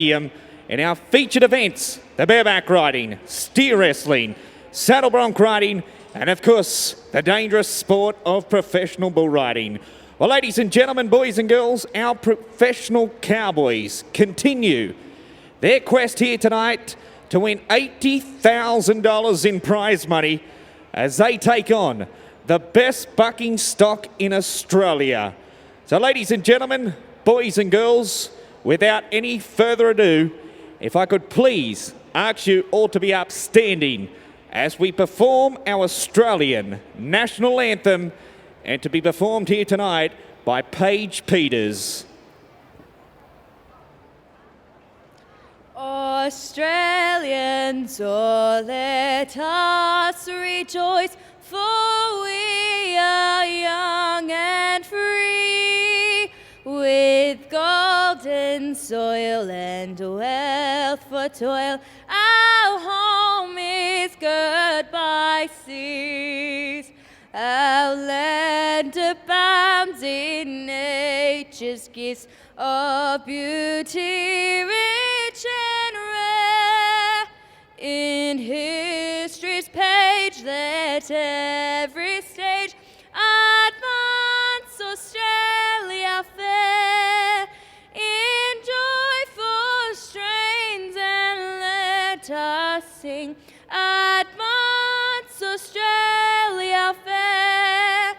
In our featured events, the bareback riding, steer wrestling, saddle bronc riding, and of course, the dangerous sport of professional bull riding. Well, ladies and gentlemen, boys and girls, our professional cowboys continue their quest here tonight to win $80,000 in prize money as they take on the best bucking stock in Australia. So, ladies and gentlemen, boys and girls, without any further ado, if I could please ask you all to be upstanding as we perform our Australian national anthem, and to be performed here tonight by Paige Peters. Australians, oh, let us rejoice, for we are young and free, with golden soil and wealth for toil. Our home is girt by seas. Our land abounds in nature's gifts of beauty, rich and rare. In history's page, let every stage advance Australia fair in joyful strains, and let us sing, advance Australia fair.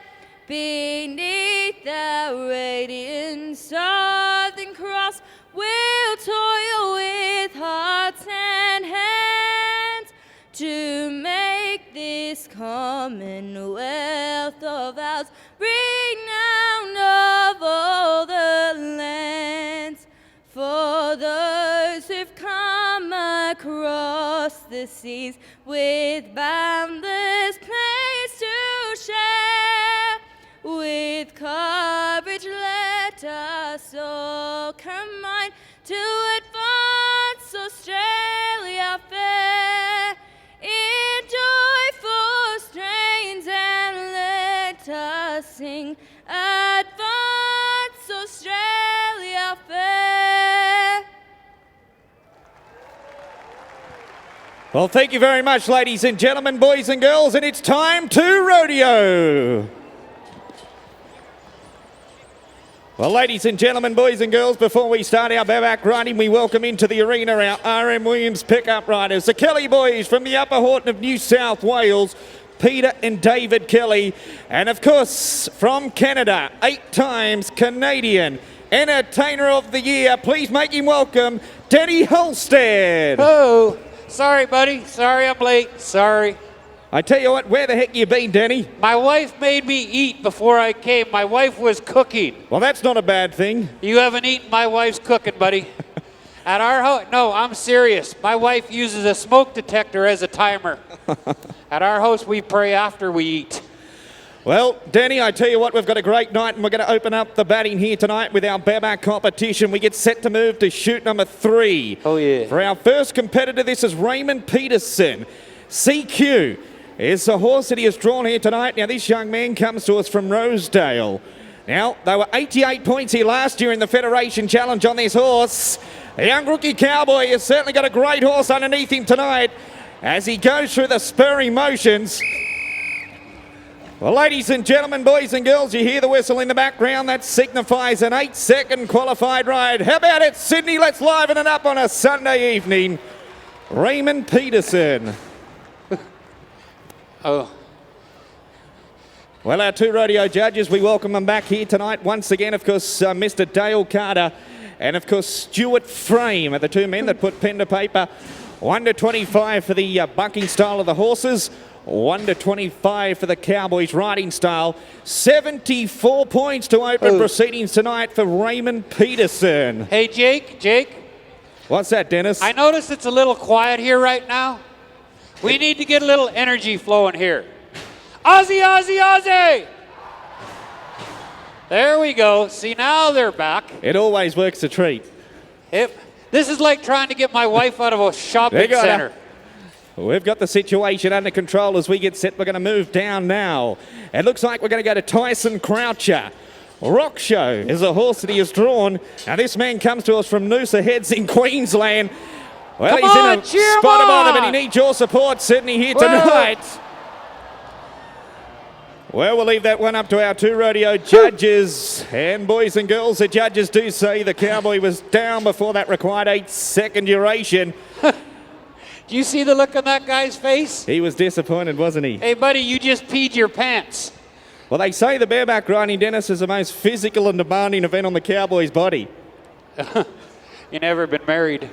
Beneath the radiant Southern Cross, we'll toil with hearts and hands to make this commonwealth of ours renowned of all the lands. For those who've come across the seas with boundless place to share, with courage let us all combine to advance Australia fair in joyful strains, and let us sing, advance Australia fair. Well, thank you very much, ladies and gentlemen, boys and girls, and it's time to rodeo. Well, ladies and gentlemen, boys and girls, before we start our bareback riding, we welcome into the arena our RM Williams pickup riders, the Kelly boys from the Upper Horton of New South Wales, Peter and David Kelly, and of course, from Canada, 8 times Canadian Entertainer of the Year. Please make him welcome, Danny Holstead. Oh, sorry, buddy. Sorry I'm late. Sorry. I tell you what, where the heck you been, Danny? My wife made me eat before I came. My wife was cooking. Well, that's not a bad thing. You haven't eaten my wife's cooking, buddy. At our house, no, I'm serious. My wife uses a smoke detector as a timer. At our house, we pray after we eat. Well, Danny, I tell you what, we've got a great night, and we're going to open up the batting here tonight with our bareback competition. We get set to move to shoot number 3. Oh, yeah. For our first competitor, this is Raymond Petersen. CQ is the horse that he has drawn here tonight. Now, this young man comes to us from Rosedale. Now, they were 88 points here last year in the Federation Challenge on this horse. A young rookie cowboy has certainly got a great horse underneath him tonight as he goes through the spurring motions. Well, ladies and gentlemen, boys and girls, you hear the whistle in the background. That signifies an 8-second qualified ride. How about it, Sydney? Let's liven it up on a Sunday evening. Raymond Petersen. Oh. Well, our 2 rodeo judges, we welcome them back here tonight. Once again, of course, Mr. Dale Carter and, of course, Stuart Frame are the 2 men that put pen to paper. 1 to 25 for the bucking style of the horses. 1 to 25 for the Cowboys' riding style. 74 points to open proceedings tonight for Raymond Petersen. Hey, Jake. What's that, Dennis? I notice it's a little quiet here right now. We need to get a little energy flowing here. Aussie, Aussie, Aussie! There we go. See, now they're back. It always works a treat. This is like trying to get my wife out of a shopping center. We've got the situation under control as we get set. We're going to move down now. It looks like we're going to go to Tyson Croucher. Rock Show is a horse that he has drawn. Now this man comes to us from Noosa Heads in Queensland. Well, Come he's on, in a cheer him spot above him, on. and he needs your support certainly here Whoa. tonight. Well, we'll leave that one up to our 2 rodeo judges. And boys and girls, the judges do say the Cowboy was down before that required 8-second duration. Do you see the look on that guy's face? He was disappointed, wasn't he? Hey, buddy, you just peed your pants. Well, they say the bareback riding, Dennis, is the most physical and demanding event on the Cowboy's body. You never been married.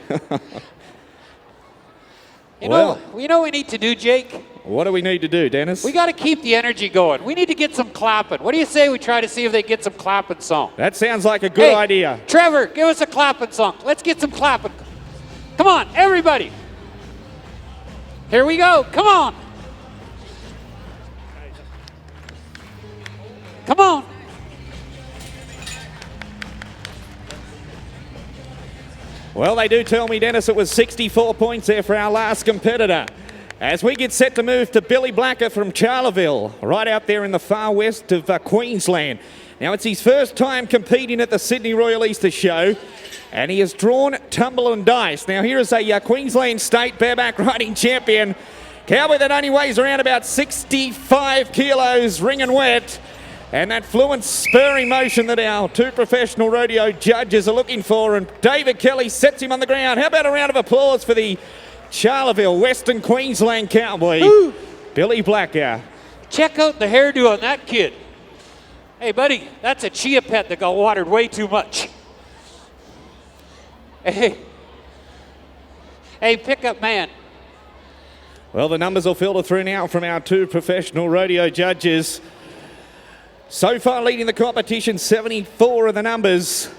You Well. know what we need to do, Jake? What do we need to do, Dennis? We got to keep the energy going. We need to get some clapping. What do you say we try to see if they get some clapping song? That sounds like a good Hey, idea. Trevor, give us a clapping song. Let's get some clapping. Come on, everybody. Here we go. Come on. Come on. Well, they do tell me, Dennis, it was 64 points there for our last competitor. As we get set to move to Billy Blacker from Charleville, right out there in the far west of Queensland. Now, it's his first time competing at the Sydney Royal Easter Show, and he has drawn Tumble and Dice. Now, here is a Queensland State bareback riding champion, Cowboy that only weighs around about 65 kilos, ring and wet. And that fluent spurring motion that our 2 professional rodeo judges are looking for. And David Kelly sets him on the ground. How about a round of applause for the Charleville, Western Queensland Cowboy, Ooh. Billy Blacker. Check out the hairdo on that kid. Hey, buddy, that's a chia pet that got watered way too much. Hey, pickup man. Well, the numbers will filter through now from our 2 professional rodeo judges. So far leading the competition, 74 are the numbers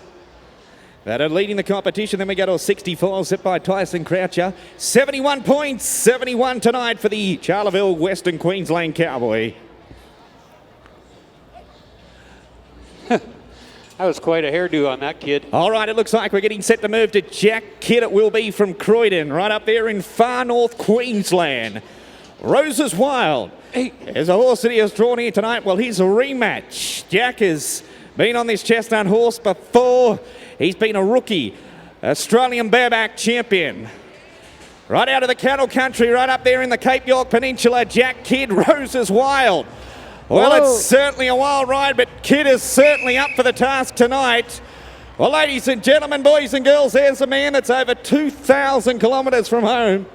that are leading the competition. Then we go to a 64, set by Tyson Croucher. 71 points, 71 tonight for the Charleville Western Queensland Cowboy. That was quite a hairdo on that kid. All right, it looks like we're getting set to move to Jack Kidd. It will be from Croydon, right up there in far north Queensland. Roses Wild. Hey. There's a horse that he has drawn here tonight. Well, he's a rematch. Jack has been on this chestnut horse before. He's been a rookie, Australian bareback champion. Right out of the cattle country, right up there in the Cape York Peninsula, Jack Kidd, Roses Wild. Well, Whoa. it's certainly a wild ride, but Kidd is certainly up for the task tonight. Well, ladies and gentlemen, boys and girls, there's a man that's over 2,000 kilometres from home.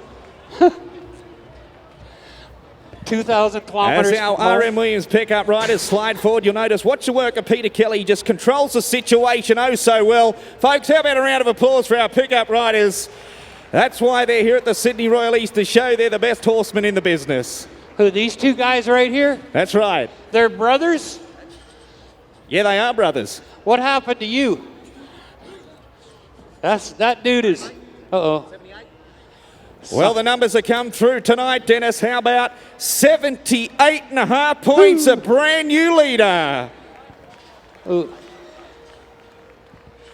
2,000 kilometers. As our RM Williams pickup riders slide forward, you'll notice, watch the work of Peter Kelly. He just controls the situation oh so well. Folks, how about a round of applause for our pickup riders? That's why they're here at the Sydney Royal Easter Show. They're the best horsemen in the business. Who, these 2 guys right here? That's right. They're brothers? Yeah, they are brothers. What happened to you? That dude is... Uh-oh. Well, the numbers have come through tonight, Dennis. How about 78.5 points, a brand new leader. Ooh.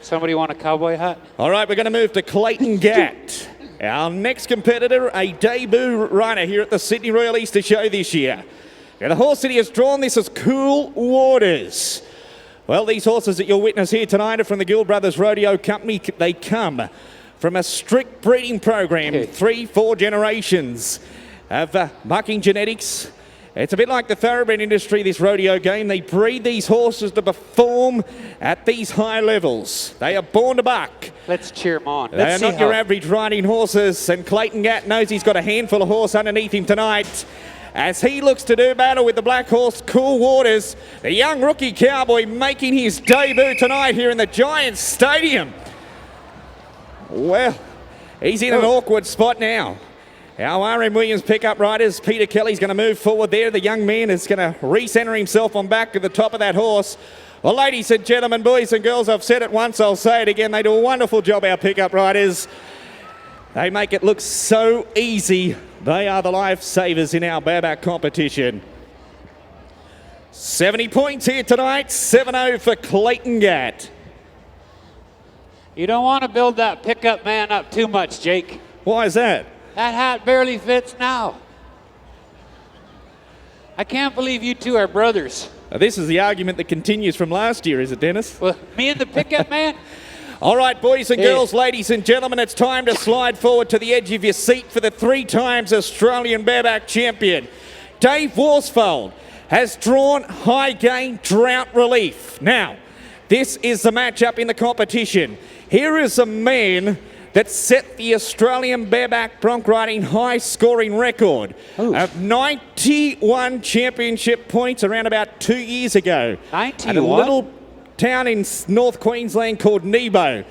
Somebody want a cowboy hat? All right, we're going to move to Clayton Gatt. Our next competitor, a debut rider here at the Sydney Royal Easter Show this year. Now, the horse that he has drawn, this is Cool Waters. Well, these horses that you'll witness here tonight are from the Gill Brothers Rodeo Company. They come from a strict breeding program, 3-4 generations of bucking genetics. It's a bit like the thoroughbred industry, this rodeo game. They breed these horses to perform at these high levels. They are born to buck. Let's cheer them on. They are not your average riding horses, and Clayton Gatt knows he's got a handful of horse underneath him tonight as he looks to do battle with the black horse Cool Waters, the young rookie cowboy making his debut tonight here in the Giants Stadium. Well, he's in an awkward spot now. Our RM Williams pickup riders, Peter Kelly's going to move forward there. The young man is going to recenter himself on back at the top of that horse. Well, ladies and gentlemen, boys and girls, I've said it once, I'll say it again. They do a wonderful job, our pickup riders. They make it look so easy. They are the lifesavers in our bareback competition. 70 points here tonight, 7-0 for Clayton Gatt. You don't want to build that pickup man up too much, Jake. Why is that? That hat barely fits now. I can't believe you 2 are brothers. This is the argument that continues from last year, is it, Dennis? Well, me and the pickup man? All right, boys and girls, ladies and gentlemen, it's time to slide forward to the edge of your seat for the 3 times Australian bareback champion. Dave Worsfold has drawn High Gain Drought Relief. Now, this is the matchup in the competition. Here is a man that set the Australian bareback bronc riding high scoring record of 91 championship points around about 2 years ago. 91? At a little town in North Queensland called Nebo.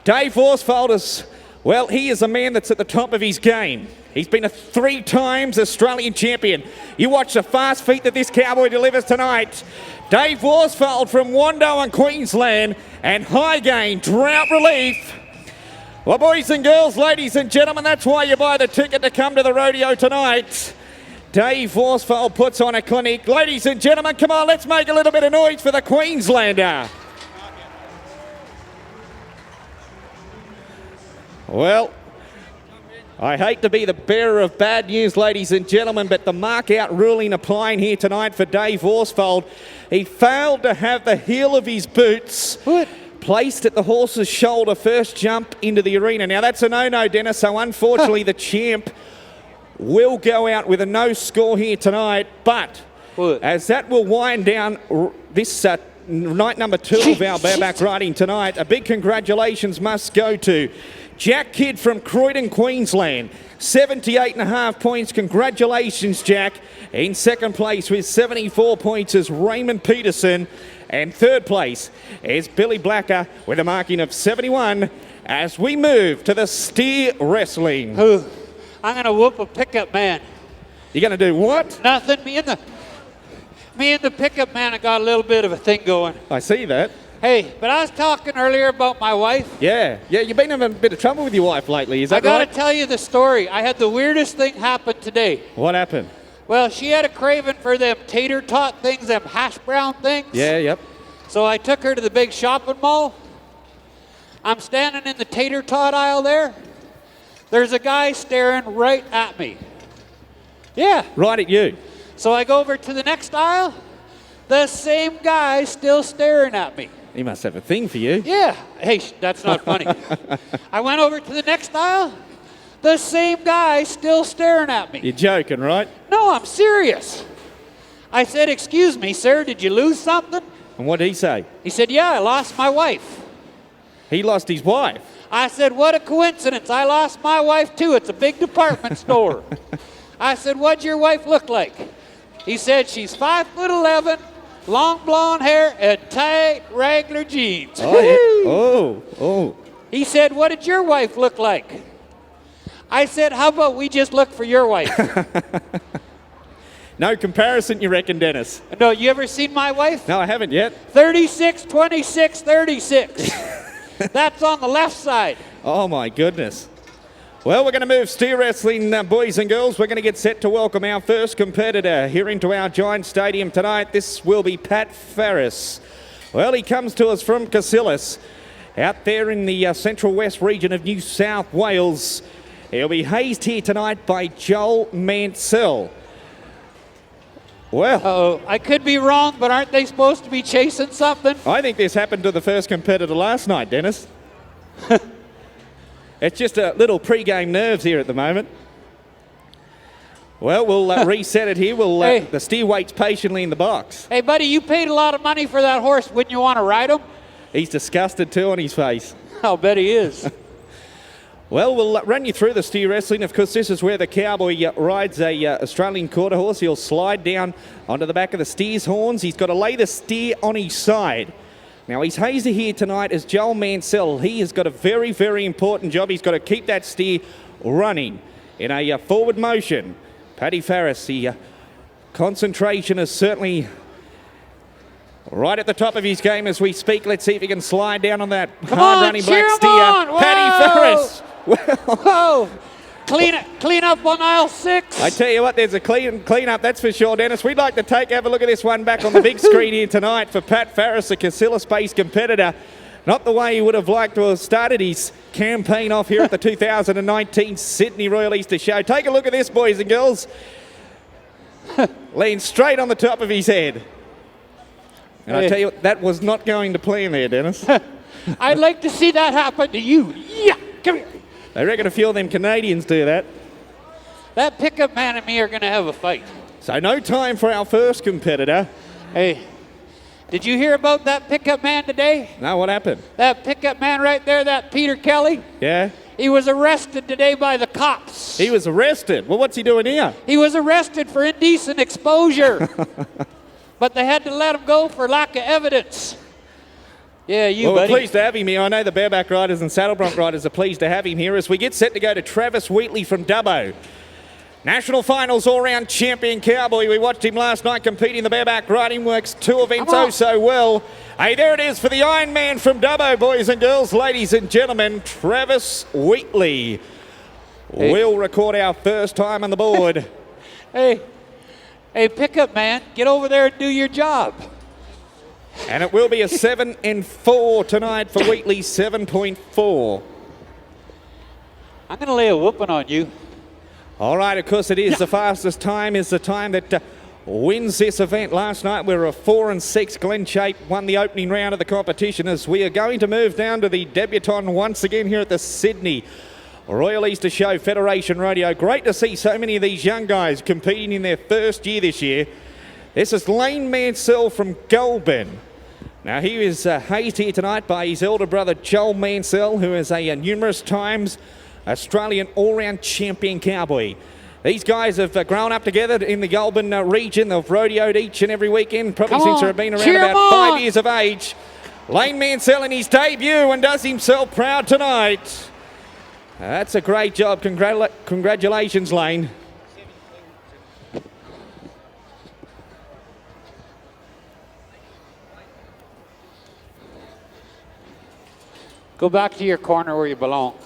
Dave Worsfold is, well, he is a man that's at the top of his game. He's been a 3 times Australian champion. You watch the fast feet that this cowboy delivers tonight. Dave Worsfold from Wando in Queensland and High Gain Drought Relief. Well, boys and girls, ladies and gentlemen, that's why you buy the ticket to come to the rodeo tonight. Dave Worsfold puts on a clinic. Ladies and gentlemen, come on, let's make a little bit of noise for the Queenslander. Well, I hate to be the bearer of bad news, ladies and gentlemen, but the mark-out ruling applying here tonight for Dave Worsfold. He failed to have the heel of his boots placed at the horse's shoulder first jump into the arena. Now, that's a no-no, Dennis, so unfortunately the champ will go out with a no score here tonight, but as that will wind down this night number 2 of our bareback riding tonight, a big congratulations must go to Jack Kidd from Croydon, Queensland. 78.5 points. Congratulations, Jack. In second place with 74 points is Raymond Petersen. And third place is Billy Blacker with a marking of 71 as we move to the steer wrestling. I'm going to whoop a pickup man. You're going to do what? Nothing. Me and the pickup man have got a little bit of a thing going. I see that. Hey, but I was talking earlier about my wife. Yeah, you've been having a bit of trouble with your wife lately, is that right? I got to tell you the story. I had the weirdest thing happen today. What happened? Well, she had a craving for them tater tot things, them hash brown things. Yeah, yep. So I took her to the big shopping mall. I'm standing in the tater tot aisle there. There's a guy staring right at me. Yeah. Right at you. So I go over to the next aisle. The same guy still staring at me. He must have a thing for you. Yeah. Hey, that's not funny. I went over to the next aisle. The same guy still staring at me. You're joking, right? No, I'm serious. I said, "Excuse me, sir, did you lose something?" And what did he say? He said, "Yeah, I lost my wife." He lost his wife. I said, "What a coincidence. I lost my wife too. It's a big department store." I said, "What'd your wife look like?" He said, "She's 5'11", long blonde hair, and tight, regular jeans." Oh, yeah. Oh. He said, "What did your wife look like?" I said, "How about we just look for your wife?" No comparison, you reckon, Dennis? No, you ever seen my wife? No, I haven't yet. 36, 26, 36. That's on the left side. Oh, my goodness. Well, we're going to move steer wrestling, boys and girls. We're going to get set to welcome our first competitor here into our giant stadium tonight. This will be Pat Ferris. Well, he comes to us from Casillas, out there in the central west region of New South Wales. He'll be hazed here tonight by Joel Mansell. Well, Uh-oh. I could be wrong, but aren't they supposed to be chasing something? I think this happened to the first competitor last night, Dennis. It's just a little pre-game nerves here at the moment. Well, we'll reset it here. The steer waits patiently in the box. Hey, buddy, you paid a lot of money for that horse. Wouldn't you want to ride him? He's disgusted too on his face. I'll bet he is. Well, we'll run you through the steer wrestling. Of course, this is where the cowboy rides a Australian quarter horse. He'll slide down onto the back of the steer's horns. He's got to lay the steer on his side. Now, his hazer here tonight is Joel Mansell. He has got a very, very important job. He's got to keep that steer running in a forward motion. Paddy Ferris, the concentration is certainly right at the top of his game as we speak. Let's see if he can slide down on that hard-running black steer. Paddy Ferris. Whoa! Clean up on aisle 6. I tell you what, there's a clean up, that's for sure, Dennis. We'd like to have a look at this one back on the big screen here tonight for Pat Ferris, a Casillas-based competitor. Not the way he would have liked to have started his campaign off here at the 2019 Sydney Royal Easter Show. Take a look at this, boys and girls. Lean straight on the top of his head. And I tell you, that was not going to plan there, Dennis. I'd like to see that happen to you. Yeah, come here. I reckon a few of them Canadians do that. That pickup man and me are going to have a fight. So no time for our first competitor. Hey, did you hear about that pickup man today? No, what happened? That pickup man right there, that Peter Kelly? Yeah? He was arrested today by the cops. He was arrested. Well, what's he doing here? He was arrested for indecent exposure. But they had to let him go for lack of evidence. Yeah, you, Well, buddy. we're pleased to have him here. I know the bareback riders and saddle bronc riders are pleased to have him here as we get set to go to Travis Wheatley from Dubbo. National Finals all-round champion cowboy. We watched him last night competing in the bareback riding, works 2 events oh so well. Hey, there it is for the Iron Man from Dubbo, boys and girls, ladies and gentlemen, Travis Wheatley. Hey. We'll record our first time on the board. Hey, pickup man, get over there and do your job. And it will be a 7-4 tonight for Wheatley, 7.4. I'm going to lay a whooping on you. All right, of course it is. The fastest time is the time that wins this event. Last night we were a 4-6. Glenn Chape won the opening round of the competition as we are going to move down to the debutante once again here at the Sydney Royal Easter Show Federation Rodeo. Great to see so many of these young guys competing in their first year this year. This is Lane Mansell from Goulburn. Now he is hazed here tonight by his elder brother Joel Mansell, who is a numerous times Australian all-round champion cowboy. These guys have grown up together in the Goulburn region. They've rodeoed each and every weekend, probably since they've been around about 5 years of age. Lane Mansell in his debut and does himself proud tonight. That's a great job. Congratulations, Lane. Go back to your corner where you belong.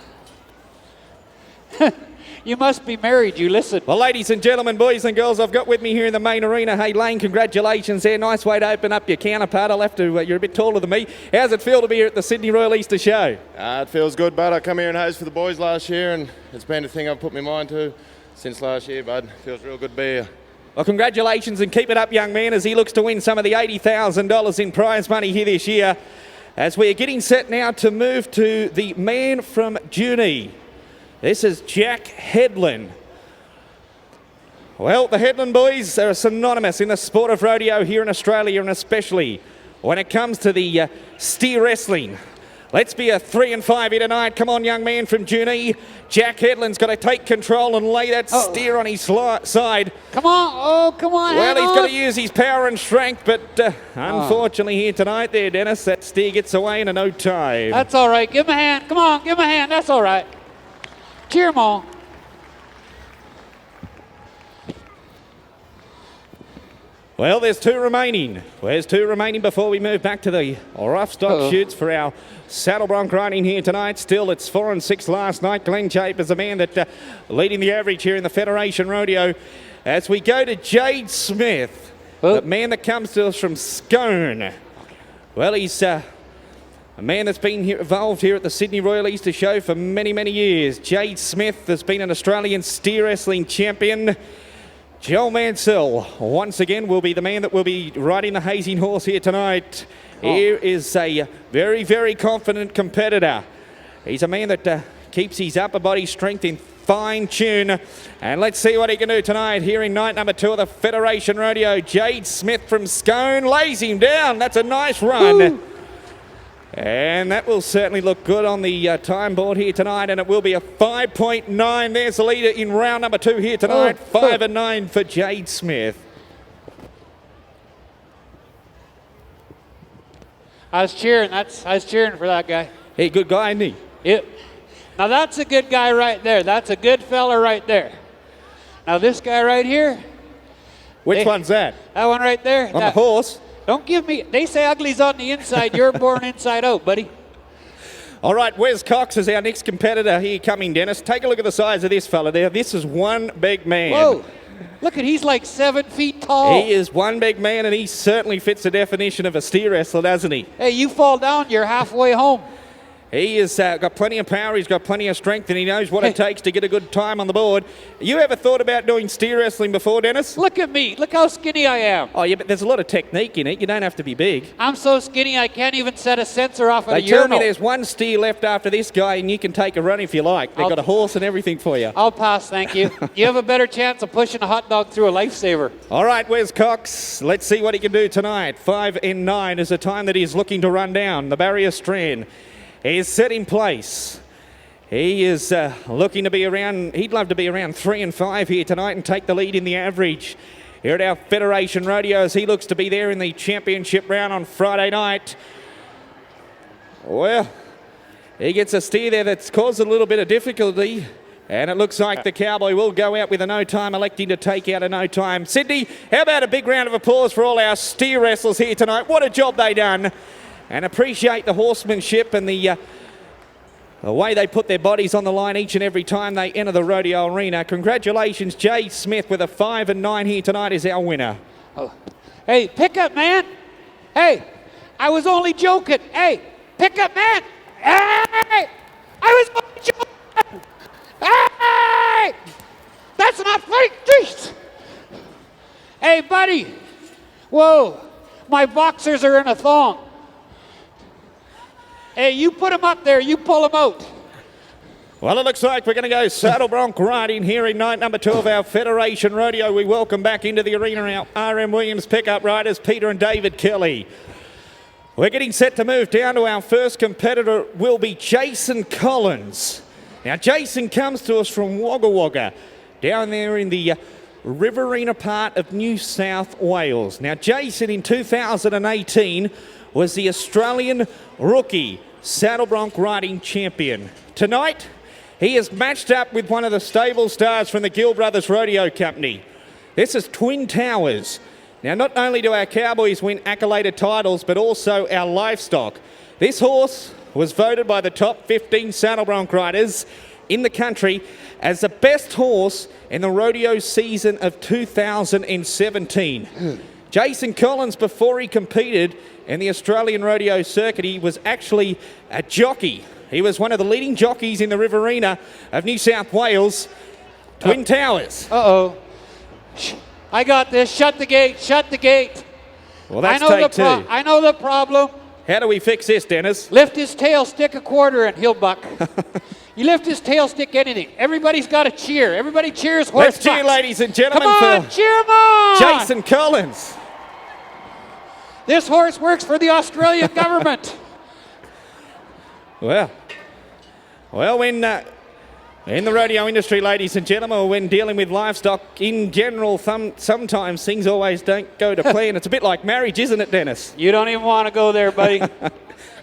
You must be married, you listen. Well, ladies and gentlemen, boys and girls, I've got with me here in the main arena. Hey, Lane, congratulations there. Nice way to open up your counterpart. I'll have to, you're a bit taller than me. How's it feel to be here at the Sydney Royal Easter Show? It feels good, bud. I come here and host for the boys last year, and it's been a thing I've put my mind to since last year, bud. Feels real good to be here. Well, congratulations and keep it up, young man, as he looks to win some of the $80,000 in prize money here this year. As we are getting set now to move to the man from Junee. This is Jack Headland. Well, the Headland boys are synonymous in the sport of rodeo here in Australia, and especially when it comes to the steer wrestling. Let's be a 3-5 here tonight. Come on, young man from Junee. Jack Headland's got to take control and lay that steer on his side. Come on, come on. Well, he's got to use his power and strength, but unfortunately here tonight there, Dennis, that steer gets away in no time. That's all right. Give him a hand. Come on, give him a hand. That's all right. Cheer him on. Well, there's 2 remaining. There's 2 remaining before we move back to the rough stock shoots for our saddle bronc riding here tonight. Still, it's 4-6 last night. Glenn Chape is the man that leading the average here in the Federation Rodeo. As we go to Jade Smith, the man that comes to us from Scone. Well, he's a man that's been involved here at the Sydney Royal Easter Show for many, many years. Jade Smith has been an Australian steer wrestling champion. Joel Mansell, once again, will be the man that will be riding the hazing horse here tonight. Here is a very, very confident competitor. He's a man that keeps his upper body strength in fine tune. And let's see what he can do tonight here in night number 2 of the Federation Rodeo. Jade Smith from Scone lays him down. That's a nice run. Woo. And that will certainly look good on the time board here tonight, and it will be a 5.9. There's the leader in round number 2 here tonight, 5-9 for Jade Smith. I was cheering for that guy. Hey, good guy, isn't he? Yep. Now that's a good guy right there. That's a good fella right there. Now this guy right here. Which one's that? That one right there. On the horse? Don't give me, they say ugly's on the inside. You're born inside out, buddy. All right, Wes Cox is our next competitor here coming, Dennis. Take a look at the size of this fella there. This is one big man. Whoa. Look at, he's like 7 feet tall. He is one big man, and he certainly fits the definition of a steer wrestler, doesn't he? Hey, you fall down, you're halfway home. He has got plenty of power, he's got plenty of strength, and he knows what it takes to get a good time on the board. You ever thought about doing steer wrestling before, Dennis? Look at me. Look how skinny I am. Oh, yeah, but there's a lot of technique in it. You don't have to be big. I'm so skinny I can't even set a sensor off at They a tell me urinal. there's one steer left after this guy, and you can take a run if you like. They've got a horse and everything for you. I'll pass, thank you. You have a better chance of pushing a hot dog through a lifesaver. All right, where's Cox? Let's see what he can do tonight. 5 and 9 is the time that he's looking to run down. The barrier strand is set in place. He is looking to be around, he'd love to be around 3 and 5 here tonight and take the lead in the average here at our Federation Rodeo as he looks to be there in the championship round on Friday night. Well, he gets a steer there that's caused a little bit of difficulty, and it looks like the Cowboy will go out with a no time, electing to take out a no time. Sydney, how about a big round of applause for all our steer wrestlers here tonight? What a job they done. And appreciate the horsemanship and the way they put their bodies on the line each and every time they enter the rodeo arena. Congratulations, Jay Smith with a 5 and 9 here tonight is our winner. Oh. Hey, pick up, man. Hey, I was only joking. Hey, pick up, man. Hey, I was only joking. Hey, that's not funny. Jeez. Hey, buddy. Whoa, my boxers are in a thong. Hey, you put him up there, you pull him out. Well, it looks like we're going to go saddle bronc riding here in night number 2 of our Federation Rodeo. We welcome back into the arena our RM Williams pickup riders, Peter and David Kelly. We're getting set to move down to our first competitor, will be Jason Collins. Now, Jason comes to us from Wagga Wagga, down there in the Riverina part of New South Wales. Now, Jason in 2018 was the Australian rookie saddle bronc riding champion. Tonight, he is matched up with one of the stable stars from the Gill Brothers Rodeo Company. This is Twin Towers. Now, not only do our Cowboys win accoladed titles, but also our livestock. This horse was voted by the top 15 saddle bronc riders in the country as the best horse in the rodeo season of 2017. Jason Collins, before he competed in the Australian rodeo circuit, he was actually a jockey. He was one of the leading jockeys in the Riverina of New South Wales, Twin Towers. Uh-oh. I got this. Shut the gate. Shut the gate. Well, that's take two. I know the problem. How do we fix this, Dennis? Lift his tail, stick a quarter, and he'll buck. You lift his tail, stick anything. Everybody's got to cheer. Everybody cheers horse Let's cheer, bucks. ladies and gentlemen, Come on, for cheer him on. Jason Collins. This horse works for the Australian government. Well, when in the rodeo industry, ladies and gentlemen, or when dealing with livestock in general, sometimes things always don't go to plan. It's a bit like marriage, isn't it, Dennis? You don't even want to go there, buddy.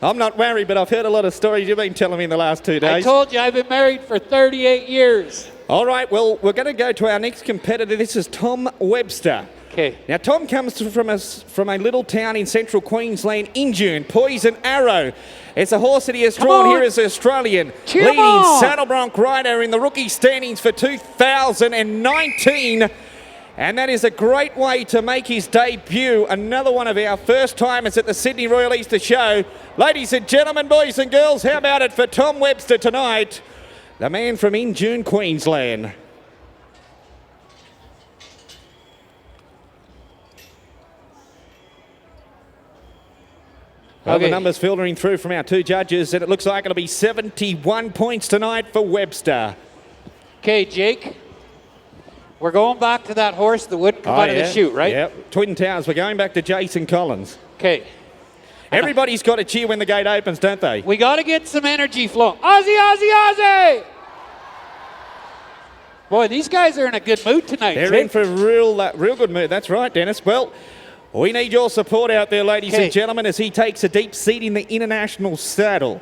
I'm not married, but I've heard a lot of stories you've been telling me in the last 2 days. I told you I've been married for 38 years. All right, well, we're going to go to our next competitor. This is Tom Webster. Okay. Now, Tom comes from a little town in central Queensland, Injune, Poison Arrow. It's a horse that he has drawn here as an Australian leading saddle bronc rider in the rookie standings for 2019. And that is a great way to make his debut. Another one of our first timers at the Sydney Royal Easter Show. Ladies and gentlemen, boys and girls, how about it for Tom Webster tonight? The man from Injune, Queensland. Well, the numbers filtering through from our 2 judges, and it looks like it'll be 71 points tonight for Webster. Okay, Jake. We're going back to that horse that would come out of the chute, right? Yep. Twin Towers. We're going back to Jason Collins. Okay. Everybody's got to cheer when the gate opens, don't they? We got to get some energy flowing. Aussie, Aussie, Aussie! Boy, these guys are in a good mood tonight. They're in for a real good mood. That's right, Dennis. Well, we need your support out there, ladies and gentlemen, as he takes a deep seat in the international saddle.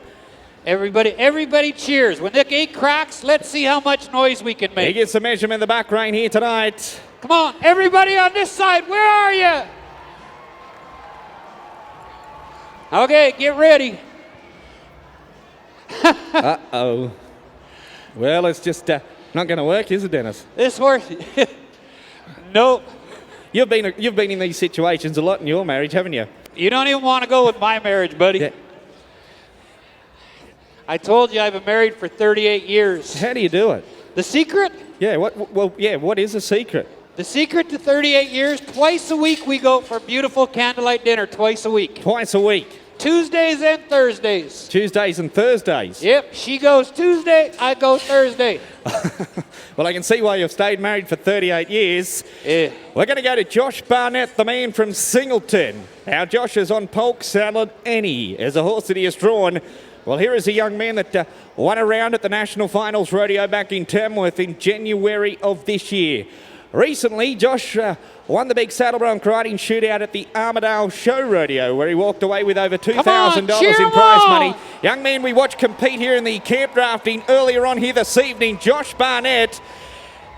Everybody cheers. When the gate cracks, let's see how much noise we can make. He gets the measurement in the back rein here tonight. Come on, everybody on this side, where are you? Okay, get ready. Uh-oh. Well, it's just not going to work, is it, Dennis? This horse, nope. You've been in these situations a lot in your marriage, haven't you? You don't even want to go with my marriage, buddy. Yeah. I told you I've been married for 38 years. How do you do it? The secret? Yeah, what is the secret? The secret to 38 years, twice a week we go for beautiful candlelight dinner, twice a week. Twice a week. Tuesdays and Thursdays. Tuesdays and Thursdays. Yep, she goes Tuesday, I go Thursday. Well, I can see why you've stayed married for 38 years. Yeah. We're going to go to Josh Barnett, the man from Singleton. Now, Josh is on Polk Salad Annie as a horse that he has drawn. Well, here is a young man that won a round at the National Finals Rodeo back in Tamworth in January of this year. Recently, Josh won the big saddle bronc riding shootout at the Armidale Show Rodeo, where he walked away with over $2,000 in prize money. Young man we watched compete here in the camp drafting earlier on here this evening, Josh Barnett,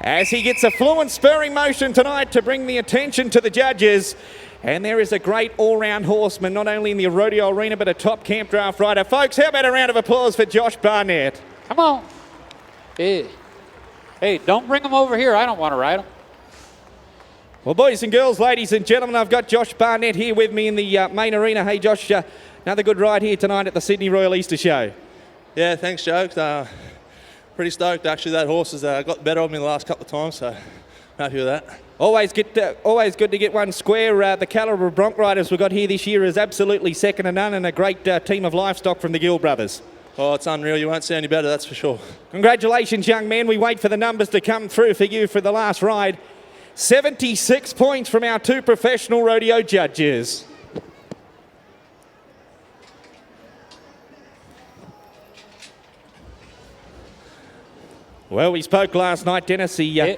as he gets a fluent spurring motion tonight to bring the attention to the judges. And there is a great all-round horseman, not only in the rodeo arena, but a top camp draft rider. Folks, how about a round of applause for Josh Barnett? Come on. Hey, don't bring him over here. I don't want to ride him. Well, boys and girls, ladies and gentlemen, I've got Josh Barnett here with me in the main arena. Hey, Josh, another good ride here tonight at the Sydney Royal Easter Show. Yeah, thanks, Joe. Pretty stoked, actually. That horse has got better on me the last couple of times, so I'm happy with that. Always good to get one square. The calibre of bronc riders we've got here this year is absolutely second to none, and a great team of livestock from the Gill brothers. Oh, it's unreal. You won't see any better, that's for sure. Congratulations, young man. We wait for the numbers to come through for you for the last ride. 76 points from our two professional rodeo judges. Well, we spoke last night, Dennis. The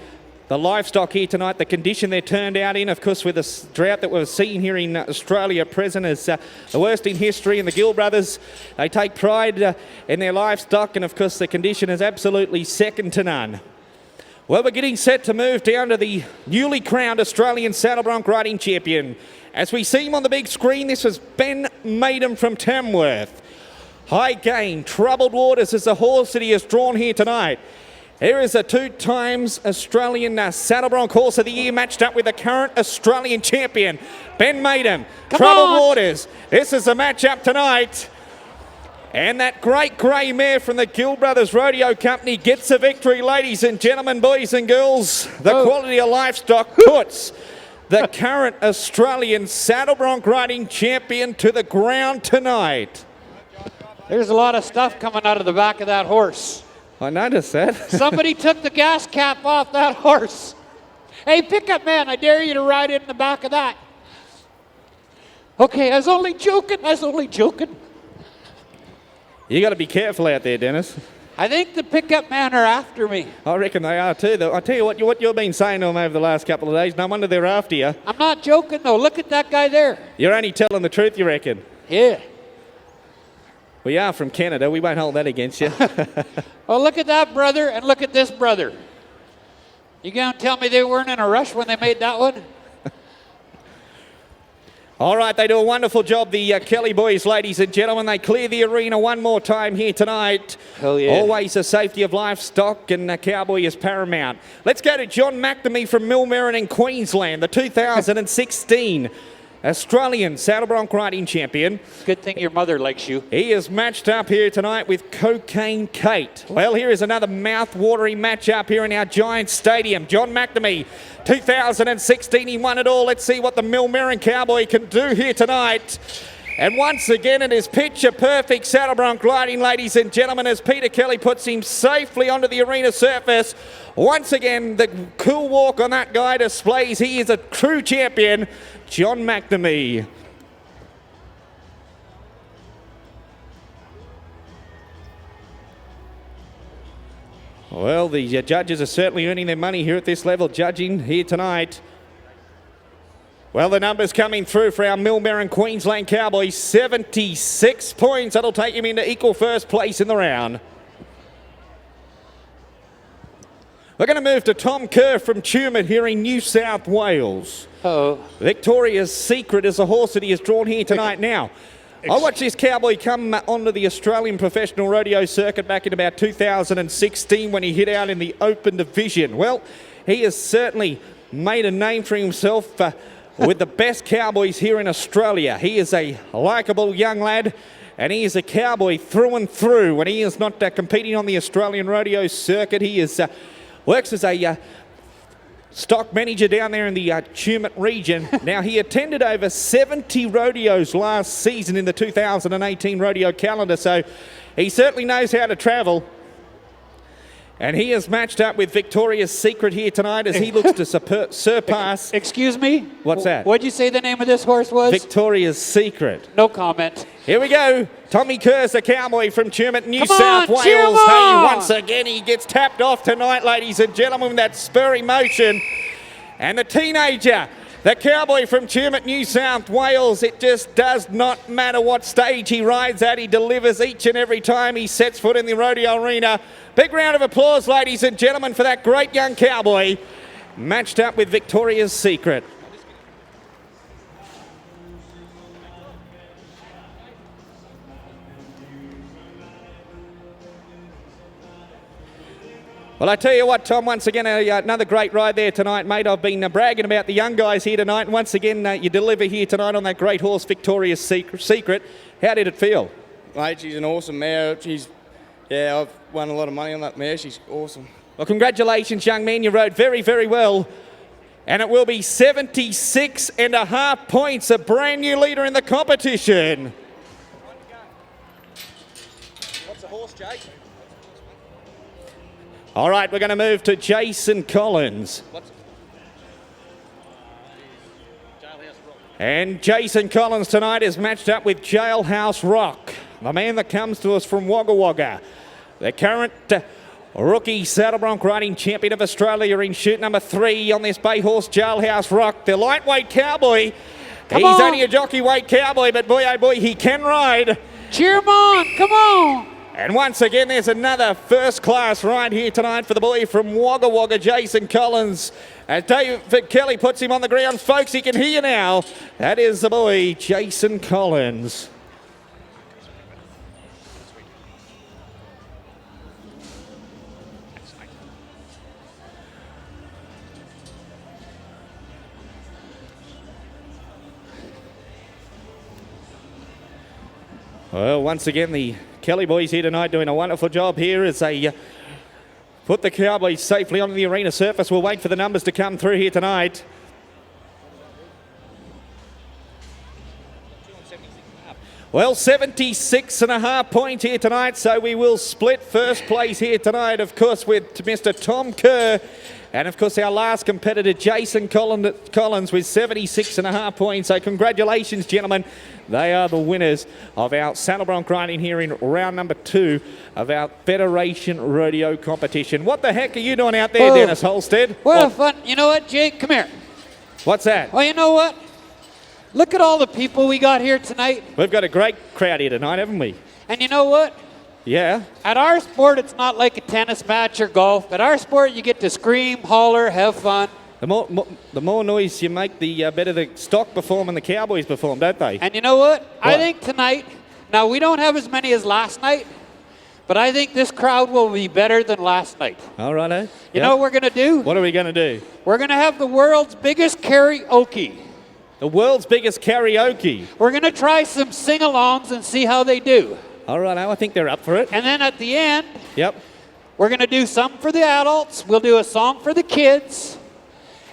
livestock here tonight, the condition they're turned out in, of course, with the drought that we've seen here in Australia present, is the worst in history. And the Gill brothers, they take pride in their livestock, and of course, the condition is absolutely second to none. Well, we're getting set to move down to the newly crowned Australian saddle bronc riding champion. As we see him on the big screen, this is Ben Maiden from Tamworth. High Gain, Troubled Waters is the horse that he has drawn here tonight. Here is a 2 times Australian saddle bronc horse of the year, matched up with the current Australian champion, Ben Maiden. Troubled Waters. This is the match-up tonight. And that great grey mare from the Gill Brothers Rodeo Company gets the victory, ladies and gentlemen, boys and girls. The quality of livestock puts the current Australian saddle bronc riding champion to the ground tonight. There's a lot of stuff coming out of the back of that horse. I noticed that. Somebody took the gas cap off that horse. Hey, pickup man, I dare you to ride in the back of that. Okay, I was only joking. You got to be careful out there, Dennis. I think the pickup men are after me. I reckon they are too. Though. I tell you what you've been saying to them over the last couple of days. No wonder they're after you. I'm not joking though. Look at that guy there. You're only telling the truth, you reckon? Yeah. We are from Canada. We won't hold that against you. Oh, look at that brother and look at this brother. You gonna tell me they weren't in a rush when they made that one? All right, they do a wonderful job, the Kelly boys, ladies and gentlemen. They clear the arena one more time here tonight. Hell yeah. Always the safety of livestock, and Cowboy is paramount. Let's go to John McNamee from Millmerran in Queensland, the 2016 Australian saddle bronc riding champion. Good thing your mother likes you. He is matched up here tonight with Cocaine Kate. Well, here is another mouth-watering match-up here in our Giant Stadium. John McNamee, 2016, he won it all. Let's see what the Millmerran Cowboy can do here tonight. And once again, it is picture-perfect saddle bronc riding, ladies and gentlemen, as Peter Kelly puts him safely onto the arena surface. Once again, the cool walk on that guy displays he is a true champion, John McNamee. Well, the judges are certainly earning their money here at this level, judging here tonight. Well, the numbers coming through for our Millmerran Queensland Cowboys, 76 points. That'll take him into equal first place in the round. We're going to move to Tom Kerr from Tumut here in New South Wales. Uh-oh. Victoria's Secret is a horse that he has drawn here tonight. Now, I watched this cowboy come onto the Australian professional rodeo circuit back in about 2016 when he hit out in the open division. Well, he has certainly made a name for himself with the best cowboys here in Australia. He is a likeable young lad, And he is a cowboy through and through. When he is not competing on the Australian rodeo circuit, he is works as a stock manager down there in the Tumut region. Now, he attended over 70 rodeos last season in the 2018 rodeo calendar, so he certainly knows how to travel. And he is matched up with Victoria's Secret here tonight as he looks to surpass... Excuse me? What's that? What'd you say the name of this horse was? Victoria's Secret. No comment. Here we go. Tommy Kerr's a cowboy from Tumut, New Come South on, cheer him Wales. Hey, on. once again, he gets tapped off tonight, ladies and gentlemen, with that spurry motion. And the teenager, the cowboy from Tumut, New South Wales, it just does not matter what stage he rides at. He delivers each and every time he sets foot in the rodeo arena. Big round of applause, ladies and gentlemen, for that great young cowboy, matched up with Victoria's Secret. Well, I tell you what, Tom, once again, another great ride there tonight, mate. I've been bragging about the young guys here tonight, and once again, you deliver here tonight on that great horse, Victoria's Secret. How did it feel? Mate, she's an awesome mare. I've won a lot of money on that mare. She's awesome. Well, congratulations, young man. You rode very, very well. And it will be 76.5 points, a brand new leader in the competition. What's the horse, Jake? All right, we're going to move to Jason Collins. And Jason Collins tonight is matched up with Jailhouse Rock, the man that comes to us from Wagga Wagga. The current rookie saddle bronc riding champion of Australia in shoot number 3 on this bay horse, Jailhouse Rock. The lightweight cowboy. He's only a jockey weight cowboy, but boy, oh boy, he can ride. Cheer him on, come on. And once again, there's another first-class ride here tonight for the boy from Wagga Wagga, Jason Collins. As David Kelly puts him on the ground, folks, he can hear you now. That is the boy, Jason Collins. Well, once again, the Kelly boys here tonight doing a wonderful job here as they put the Cowboys safely onto the arena surface. We'll wait for the numbers to come through here tonight. Well, 76.5 points here tonight, so we will split first place here tonight, of course, with Mr. Tom Kerr. And, of course, our last competitor, Jason Collins, with 76.5 points. So congratulations, gentlemen. They are the winners of our saddle bronc riding here in round number 2 of our Federation Rodeo competition. What the heck are you doing out there, Dennis Holstead? Well, fun. You know what, Jake? Come here. What's that? Well, you know what? Look at all the people we got here tonight. We've got a great crowd here tonight, haven't we? And you know what? Yeah. At our sport, it's not like a tennis match or golf. At our sport, you get to scream, holler, have fun. The more noise you make, the better the stock perform and the Cowboys perform, don't they? And you know what? I think tonight, now we don't have as many as last night, but I think this crowd will be better than last night. All right, eh? You know what we're going to do? What are we going to do? We're going to have the world's biggest karaoke. The world's biggest karaoke. We're going to try some sing-alongs and see how they do. All right, I think they're up for it. And then at the end, yep, we're going to do something for the adults. We'll do a song for the kids.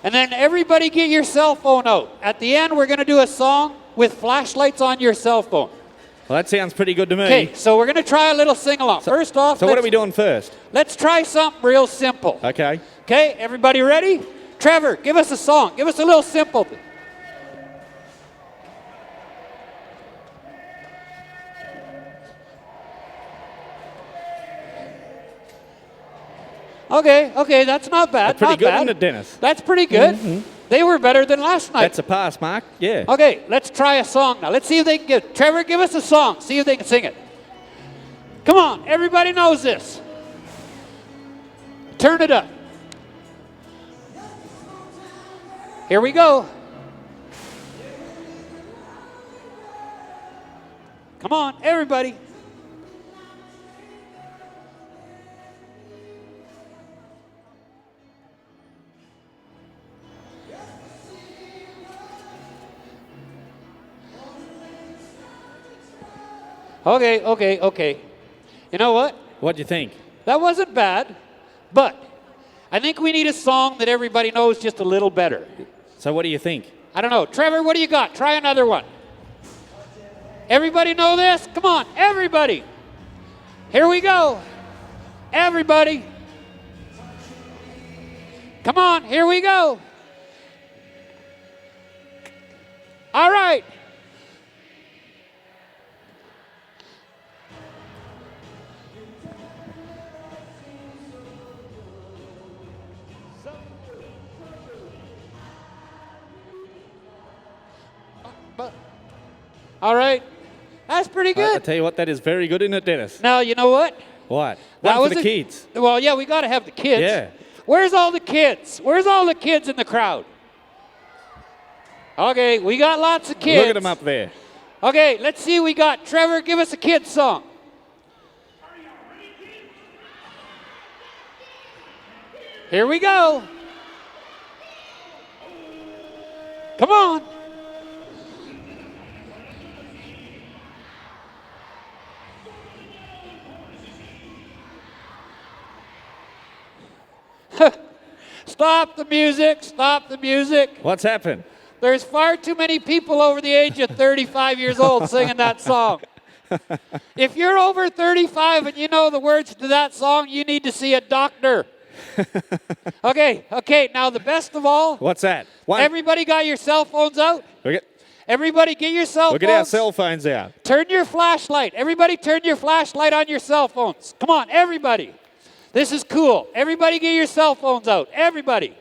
And then everybody get your cell phone out. At the end, we're going to do a song with flashlights on your cell phone. Well, that sounds pretty good to me. Okay, so we're going to try a little sing-along. First off, so what are we doing first? Let's try something real simple. Okay. Okay, everybody ready? Trevor, give us a song. Give us a little simple. Okay, that's not bad. That's pretty not good, bad. isn't it, Dennis? That's pretty good. Mm-hmm. They were better than last night. That's a pass, Mark. Yeah. Okay, let's try a song now. Let's see if they can get. Trevor, give us a song. See if they can sing it. Come on, everybody knows this. Turn it up. Here we go. Come on, everybody. Okay. You know what? What do you think? That wasn't bad, but I think we need a song that everybody knows just a little better. So what do you think? I don't know. Trevor, what do you got? Try another one. Everybody know this? Come on, everybody. Here we go. Everybody. Come on, here we go. All right. All right. That's pretty good. I tell you what, that is very good, isn't it, Dennis? Now, you know what? What? That One was for the kids. Well, yeah, we got to have the kids. Yeah. Where's all the kids? Where's all the kids in the crowd? Okay, we got lots of kids. Look at them up there. Okay, let's see. We got Trevor. Give us a kid's song. Here we go. Come on. Stop the music. Stop the music. What's happened? There's far too many people over the age of 35 years old singing that song. If you're over 35 and you know the words to that song, you need to see a doctor. Okay, now the best of all. What's that? Everybody got your cell phones out? Everybody get your cell phones. We'll get our cell phones out. Turn your flashlight. Everybody turn your flashlight on your cell phones. Come on, everybody. This is cool. Everybody get your cell phones out. Everybody.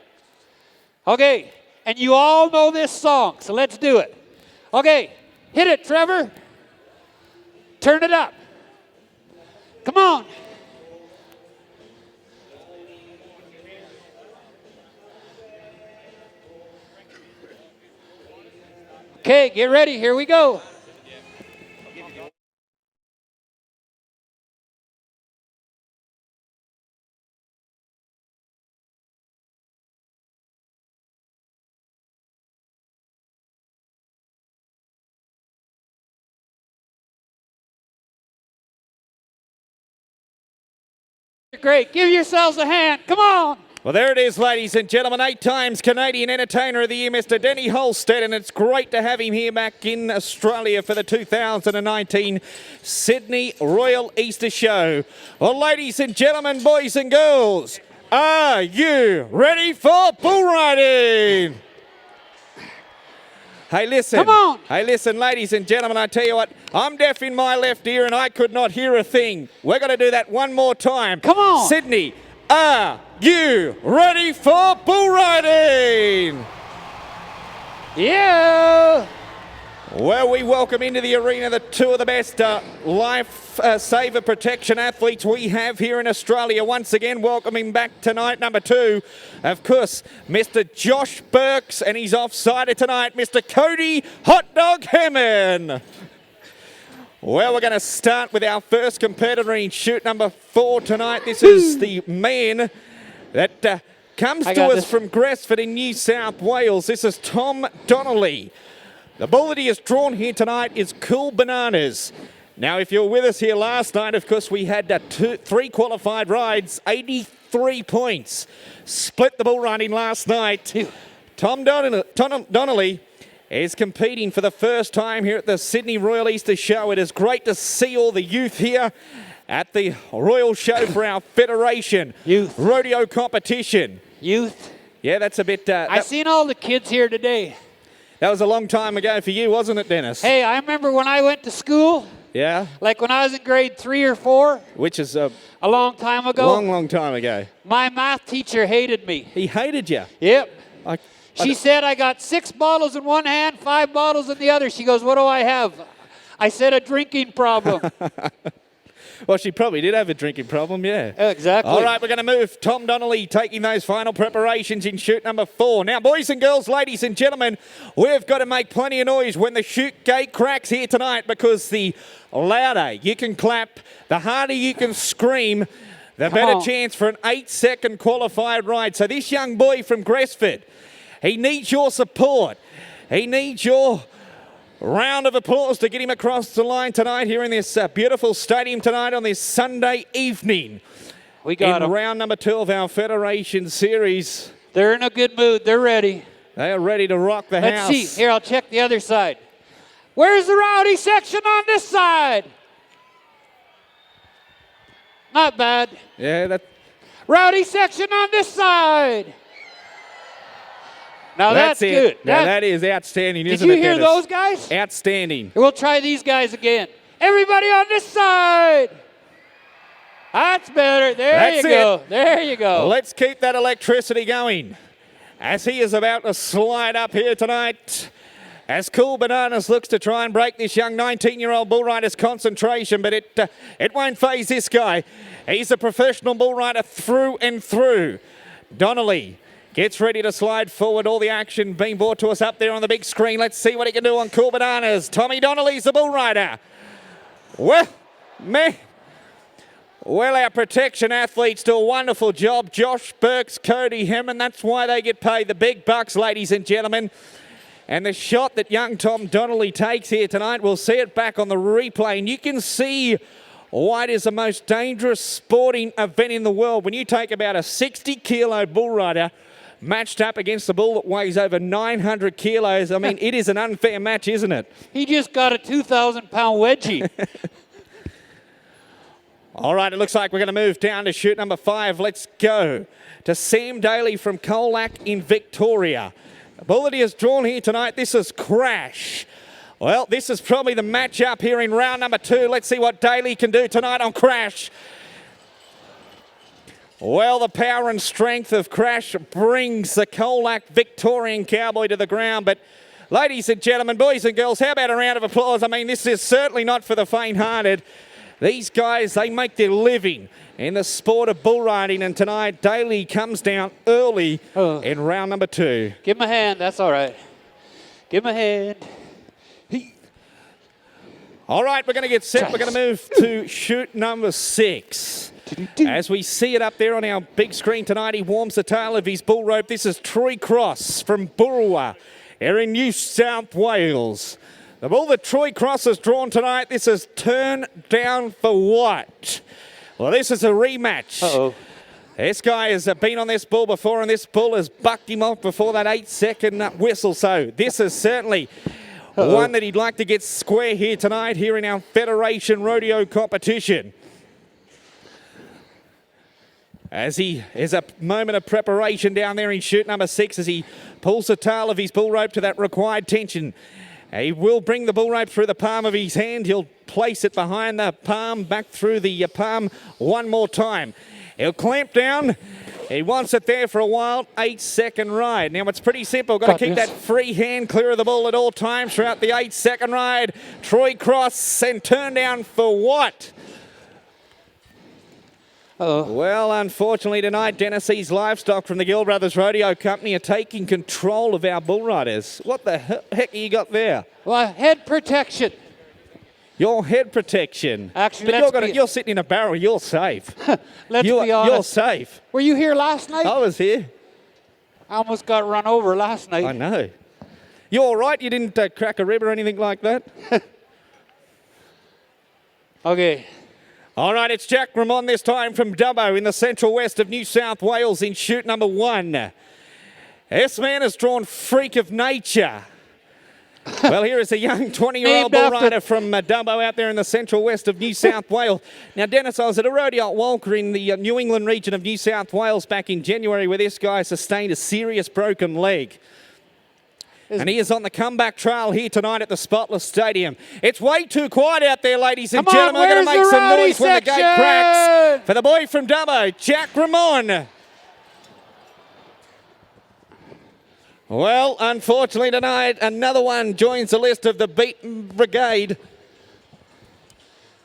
Okay, and you all know this song, so let's do it. Okay, hit it, Trevor. Turn it up. Come on. Okay, get ready. Here we go. Great. Give yourselves a hand. Come on. Well, there it is, ladies and gentlemen. 8 times Canadian Entertainer of the Year, Mr. Denny Holstead, and it's great to have him here back in Australia for the 2019 Sydney Royal Easter Show. Well, ladies and gentlemen, boys and girls, are you ready for bull riding? Hey, listen. Come on. Hey, listen, ladies and gentlemen, I tell you what, I'm deaf in my left ear and I could not hear a thing. We're going to do that one more time. Come on. Sydney, are you ready for bull riding? Yeah. Well, we welcome into the arena the two of the best life saver protection athletes we have here in Australia. Once again, welcoming back tonight, number 2, of course, Mr. Josh Burks, and he's offsider tonight, Mr. Cody Hot Dog Hammond. Well, we're going to start with our first competitor in chute number 4 tonight. This is the man that comes to us from Gresford in New South Wales. This is Tom Donnelly. The bull that he has drawn here tonight is Cool Bananas. Now, if you're with us here last night, of course, we had 3 qualified rides, 83 points. Split the bull riding last night. Tom Donnelly is competing for the first time here at the Sydney Royal Easter Show. It is great to see all the youth here at the Royal Show for our Federation Youth Rodeo competition. Youth. Yeah, that's a bit... I seen all the kids here today. That was a long time ago for you, wasn't it, Dennis? Hey, I remember when I went to school. Yeah? Like when I was in grade 3 or 4. Which is a long time ago. Long time ago. My math teacher hated me. He hated you? Yep. She said I got 6 bottles in one hand, 5 bottles in the other. She goes, what do I have? I said a drinking problem. Well, she probably did have a drinking problem, yeah. Exactly. All right, we're going to move Tom Donnelly taking those final preparations in chute number 4. Now, boys and girls, ladies and gentlemen, we've got to make plenty of noise when the chute gate cracks here tonight, because the louder you can clap, the harder you can scream, the better chance for an 8-second qualified ride. So this young boy from Gresford, he needs your support. He needs your Round of applause to get him across the line tonight here in this beautiful stadium tonight on this Sunday evening. We got in them. round number 2 of our Federation Series. They're in a good mood. They're ready. They are ready to rock the house. Let's see. Here, I'll check the other side. Where's the rowdy section on this side? Not bad. Yeah, that. Rowdy section on this side. Now that's it. good. Now that is outstanding, Did isn't you it, hear Dennis? those guys? Outstanding. We'll try these guys again. Everybody on this side. That's better. There That's you go. it. There you go. Let's keep that electricity going as he is about to slide up here tonight. As Cool Bananas looks to try and break this young 19-year-old bull rider's concentration, but it won't faze this guy. He's a professional bull rider through and through. Donnelly gets ready to slide forward. All the action being brought to us up there on the big screen. Let's see what he can do on Cool Bananas. Tommy Donnelly's the bull rider. Well, man. Well, our protection athletes do a wonderful job. Josh Burks, Cody Hemmon, that's why they get paid the big bucks, ladies and gentlemen. And the shot that young Tom Donnelly takes here tonight, we'll see it back on the replay. And you can see why it is the most dangerous sporting event in the world. When you take about a 60-kilo bull rider matched up against a bull that weighs over 900 kilos, I mean, it is an unfair match, isn't it? He just got a 2,000-pound wedgie. All right, it looks like we're going to move down to chute number 5. Let's go to Sam Daly from Colac in Victoria. The bull that he has drawn here tonight, this is Crash. Well, this is probably the matchup here in round number 2. Let's see what Daly can do tonight on Crash. Well, the power and strength of Crash brings the Colac Victorian cowboy to the ground. But ladies and gentlemen, boys and girls, how about a round of applause? I mean, this is certainly not for the faint-hearted. These guys, they make their living in the sport of bull riding, and tonight Daly comes down early in round number 2. Give him a hand. That's all right. Give him a hand. All right, we're going to get set. We're going to move to chute number 6. As we see it up there on our big screen tonight, he warms the tail of his bull rope. This is Troy Cross from Burwa here in New South Wales. The bull that Troy Cross has drawn tonight, this is Turn Down for What? Well, this is a rematch. Uh-oh. This guy has been on this bull before, and this bull has bucked him off before that 8-second whistle. So this is certainly one that he'd like to get square here tonight, here in our Federation Rodeo competition. As he is a moment of preparation down there in chute number 6 as he pulls the tail of his bull rope to that required tension. He will bring the bull rope through the palm of his hand. He'll place it behind the palm, back through the palm one more time. He'll clamp down. He wants it there for a wild 8-second ride. Now, it's pretty simple. Got to keep that free hand clear of the bull at all times throughout the 8-second ride. Troy Cross and Turn Down for What? Well, unfortunately tonight, Dennis's Livestock from the Gill Brothers Rodeo Company are taking control of our bull riders. What the heck you got there? Well, head protection. Your head protection. Actually, but you're sitting in a barrel. You're safe. Let's be honest. You're safe. Were you here last night? I was here. I almost got run over last night. I know. You all right? You didn't crack a rib or anything like that? Okay. All right, it's Jack Ramon this time from Dubbo in the central west of New South Wales in chute number 1. This man has drawn Freak of Nature. Well, here is a young 20-year-old bull rider from Dubbo out there in the central west of New South Wales. Now, Dennis, I was at a rodeo at Walker in the New England region of New South Wales back in January where this guy sustained a serious broken leg. And he is on the comeback trail here tonight at the Spotless Stadium. It's way too quiet out there, ladies and gentlemen. We're going to make some noise when the gate cracks. For the boy from Dubbo, Jack Ramon. Well, unfortunately tonight, another one joins the list of the beaten brigade.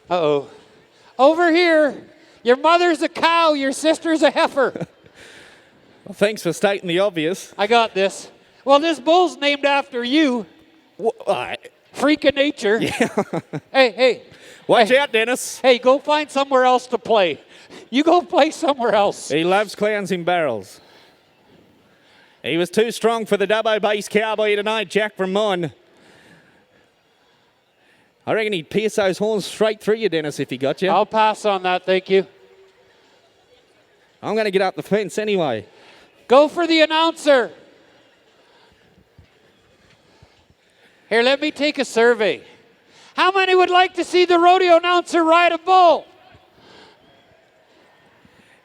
Uh-oh. Over here, your mother's a cow, your sister's a heifer. Well, thanks for stating the obvious. I got this. Well, this bull's named after you. Freak of nature. Yeah. Hey. Watch out, Dennis. Hey, go find somewhere else to play. You go play somewhere else. He loves clowns in barrels. He was too strong for the Dubbo-based cowboy tonight, Jack Ramon. I reckon he'd pierce those horns straight through you, Dennis, if he got you. I'll pass on that, thank you. I'm going to get up the fence anyway. Go for the announcer. Here, let me take a survey. How many would like to see the rodeo announcer ride a bull?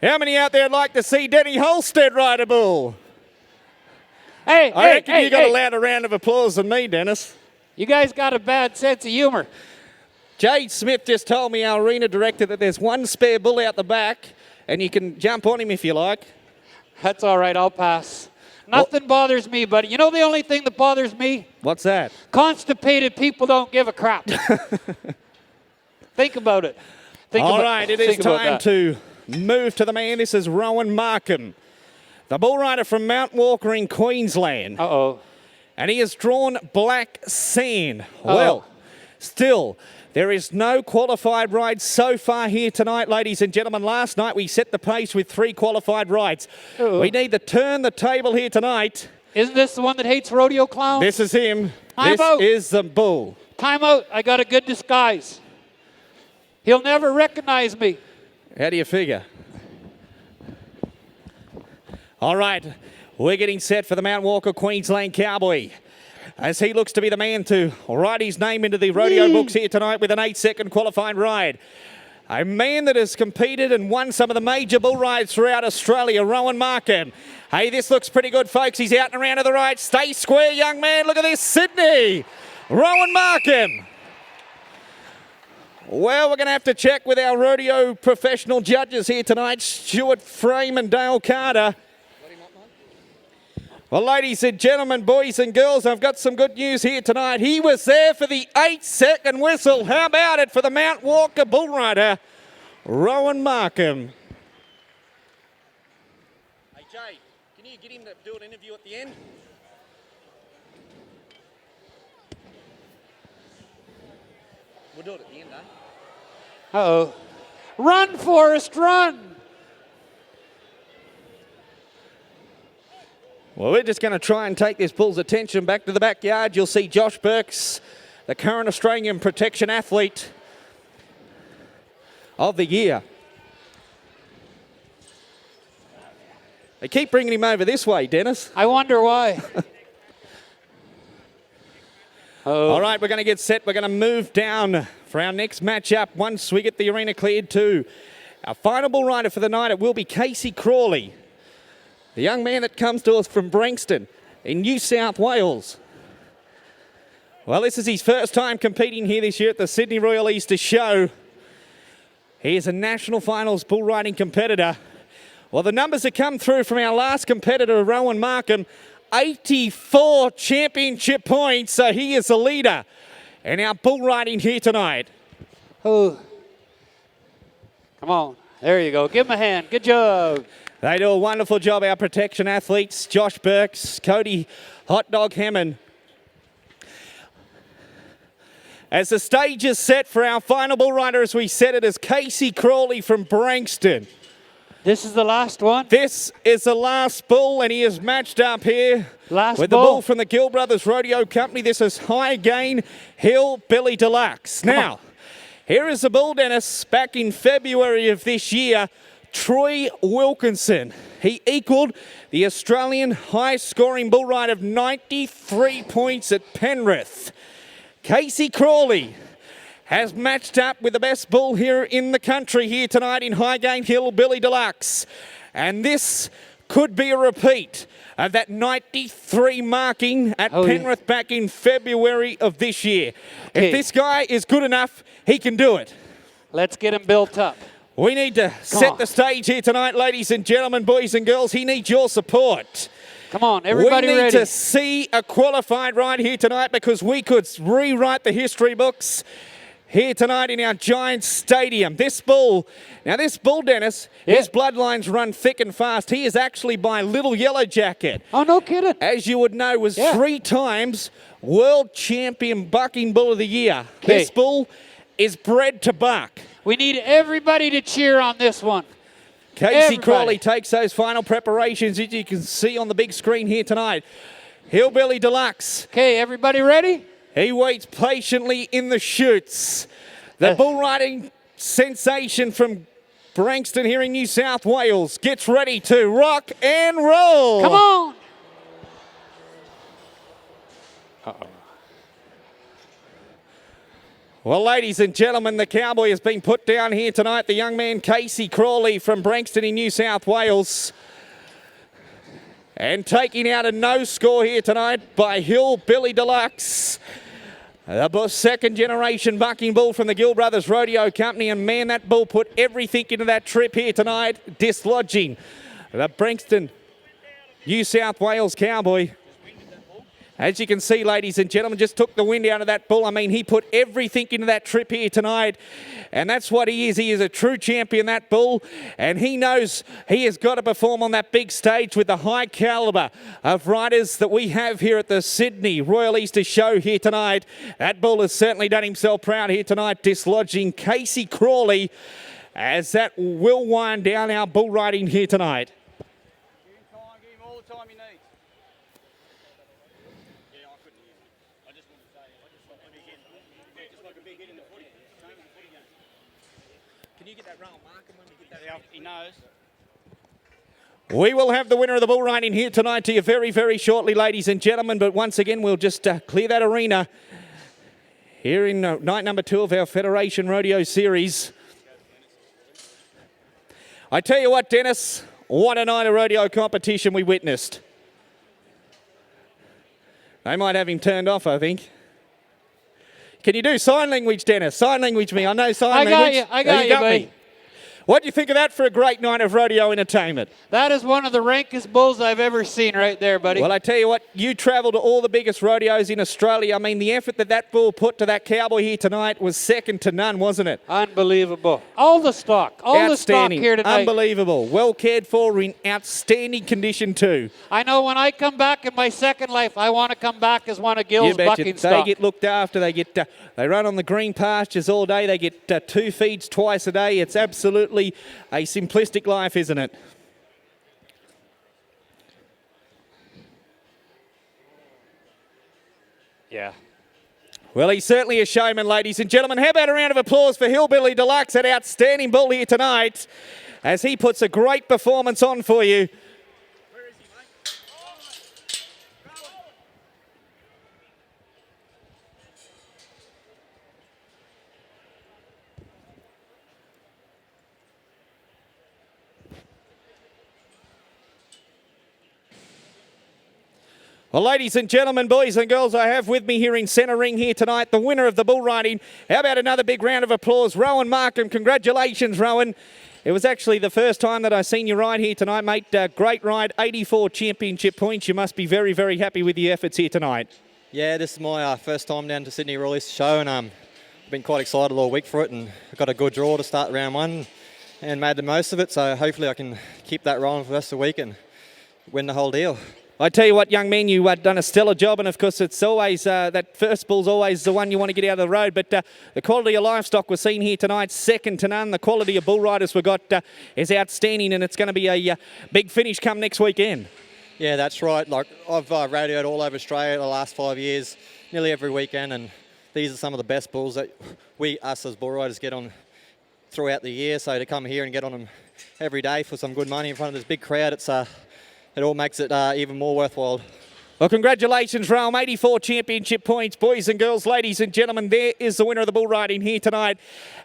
How many out there would like to see Denny Holstead ride a bull? Hey, I reckon you got a louder round of applause than me, Dennis. You guys got a bad sense of humor. Jade Smith just told me, our arena director, that there's one spare bull out the back, and you can jump on him if you like. That's all right, I'll pass. Nothing bothers me, buddy. You know the only thing that bothers me? What's that? Constipated people don't give a crap. Think about it. All right, it is time to move to the man. This is Rowan Markham, the bull rider from Mount Walker in Queensland. Uh-oh. And he has drawn Black Sand. Well, still, there is no qualified ride so far here tonight, ladies and gentlemen. Last night we set the pace with 3 qualified rides. We need to turn the table here tonight. Isn't this the one that hates rodeo clowns? This is him. Time this out. is the bull. Time out. I got a good disguise. He'll never recognize me. How do you figure? All right, we're getting set for the Mount Walker Queensland Cowboy, as he looks to be the man to write his name into the rodeo books here tonight with an 8-second qualifying ride. A man that has competed and won some of the major bull rides throughout Australia, Rowan Markham. Hey, this looks pretty good, folks. He's out and around to the right. Stay square, young man. Look at this, Sydney. Rowan Markham. Well, we're going to have to check with our rodeo professional judges here tonight, Stuart Frame and Dale Carter. Well, ladies and gentlemen, boys and girls, I've got some good news here tonight. He was there for the 8-second whistle. How about it for the Mount Walker bull rider, Rowan Markham? Hey, Jay, can you get him to do an interview at the end? We'll do it at the end, eh? Uh-oh. Run, Forrest, run! Well, we're just going to try and take this bull's attention back to the backyard. You'll see Josh Burks, the current Australian protection athlete of the year. They keep bringing him over this way, Dennis. I wonder why. All right, we're going to get set. We're going to move down for our next matchup once we get the arena cleared to our final bull rider for the night. It will be Casey CRAWLEY, the young man that comes to us from Branxton in New South Wales. Well, this is his first time competing here this year at the Sydney Royal Easter Show. He is a national finals bull riding competitor. Well, the numbers that come through from our last competitor, Rowan Markham, 84 championship points, so he is the leader in our bull riding here tonight. Oh, come on. There you go. Give him a hand. Good job. They do a wonderful job, our protection athletes, Josh Burks, Cody Hot Dog Hammond. As the stage is set for our final bull rider, as we said it, is Casey CRAWLEY from Branxton. This is the last one? This is the last bull, and he is matched up here with the bull from the Gill Brothers Rodeo Company. This is High Gain Hillbilly Deluxe. Now, here is the bull, Dennis, back in February of this year. Troy Wilkinson. He equaled the Australian high-scoring bull ride of 93 points at Penrith. Casey CRAWLEY has matched up with the best bull here in the country here tonight in High Gain Hillbilly Deluxe. And this could be a repeat of that 93 marking at Penrith back in February of this year. If this guy is good enough, he can do it. Let's get him built up. We need to set the stage here tonight, ladies and gentlemen, boys and girls. He needs your support. Come on, everybody ready. We need to see a qualified ride here tonight, because we could rewrite the history books here tonight in our giant stadium. This bull, Dennis, his bloodlines run thick and fast. He is actually by Little Yellow Jacket. Oh, no kidding. As you would know, was 3 times world champion bucking bull of the year. This bull is bred to buck. We need everybody to cheer on this one. Casey CRAWLEY takes those final preparations that you can see on the big screen here tonight. Hillbilly Deluxe. Okay, everybody ready? He waits patiently in the chutes. The bull riding sensation from Branxton here in New South Wales gets ready to rock and roll. Come on. Well, ladies and gentlemen, the cowboy has been put down here tonight. The young man, Casey CRAWLEY from Branxton in New South Wales. And taking out a no score here tonight by Hillbilly Deluxe. The second generation bucking bull from the Gill Brothers Rodeo Company. And man, that bull put everything into that trip here tonight, dislodging the Branxton, New South Wales cowboy. As you can see, ladies and gentlemen, just took the wind out of that bull. I mean, he put everything into that trip here tonight. And that's what he is. He is a true champion, that bull. And he knows he has got to perform on that big stage with the high caliber of riders that we have here at the Sydney Royal Easter Show here tonight. That bull has certainly done himself proud here tonight, dislodging Casey CRAWLEY, as that will wind down our bull riding here tonight. He knows. We will have the winner of the bull riding here tonight to you very, very shortly, ladies and gentlemen. But once again, we'll just clear that arena here in night number 2 of our Federation Rodeo Series. I tell you what, Dennis, what a night of rodeo competition we witnessed. They might have him turned off, I think. Can you do sign language, Dennis? Sign language me. I know sign language. I got you, buddy. What do you think of that for a great night of rodeo entertainment? That is one of the rankest bulls I've ever seen right there, buddy. Well, I tell you what, you travel to all the biggest rodeos in Australia. I mean, the effort that bull put to that cowboy here tonight was second to none, wasn't it? Unbelievable. All the stock here tonight. Unbelievable. Well cared for, in outstanding condition too. I know when I come back in my second life, I want to come back as one of Gill's bucking stock. They get looked after. They run on the green pastures all day. They get 2 feeds twice a day. It's absolutely a simplistic life, isn't it? Yeah. Well, he's certainly a showman, ladies and gentlemen. How about a round of applause for Hillbilly Deluxe, that outstanding bull here tonight, as he puts a great performance on for you. Where is he, mate? Well, ladies and gentlemen, boys and girls, I have with me here in centre ring here tonight the winner of the bull riding. How about another big round of applause, Rowan Markham. Congratulations, Rowan. It was actually the first time that I seen you ride here tonight, mate. Great ride, 84 championship points. You must be very, very happy with your efforts here tonight. Yeah, this is my first time down to Sydney Royal Easter Show, and I've been quite excited all week for it, and I got a good draw to start round 1 and made the most of it, so hopefully I can keep that rolling for the rest of the week and win the whole deal. I tell you what, young man, you've done a stellar job, and of course it's always, that first bull's always the one you want to get out of the road, but the quality of livestock we're seeing here tonight, second to none. The quality of bull riders we've got is outstanding, and it's going to be a big finish come next weekend. Yeah, that's right. Like, I've radioed all over Australia the last 5 years, nearly every weekend, and these are some of the best bulls that us as bull riders get on throughout the year, so to come here and get on them every day for some good money in front of this big crowd, it all makes it even more worthwhile. Well, congratulations, Realm. 84 championship points, boys and girls, ladies and gentlemen. There is the winner of the bull riding here tonight,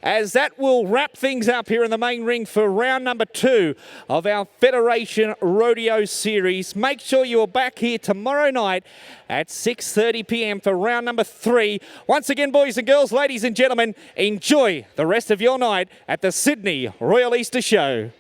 as that will wrap things up here in the main ring for round number 2 of our Federation Rodeo Series. Make sure you are back here tomorrow night at 6:30 p.m. for round number 3. Once again, boys and girls, ladies and gentlemen, enjoy the rest of your night at the Sydney Royal Easter Show.